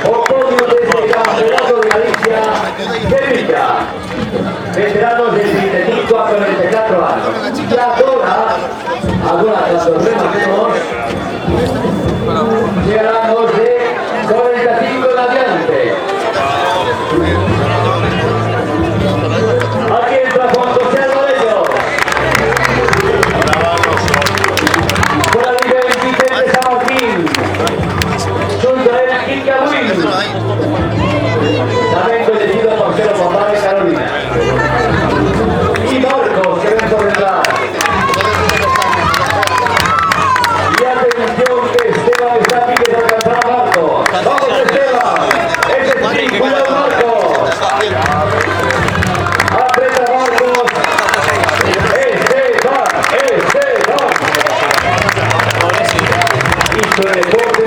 o podio de este campeonato de Galicia, Sevilla. Veteranos de 35 a 44 años. Y ahora cuando rematemos, llegarán los de 45 en adelante. Aquí entra Juan José Alvarello. Por la liga 23 de San Martín. Junto a él, Kika Win. También conocido por ser el papá de Carolina. Y Marcos, que ven por detrás. Y atención que Esteban está aquí que se alcanzará a Marcos. ¡Vamos Esteban! ¡Ese es cuidado Marcos! ¡Aprieta Marcos! ¡Esteban! ¡Esteban! Hizo el deporte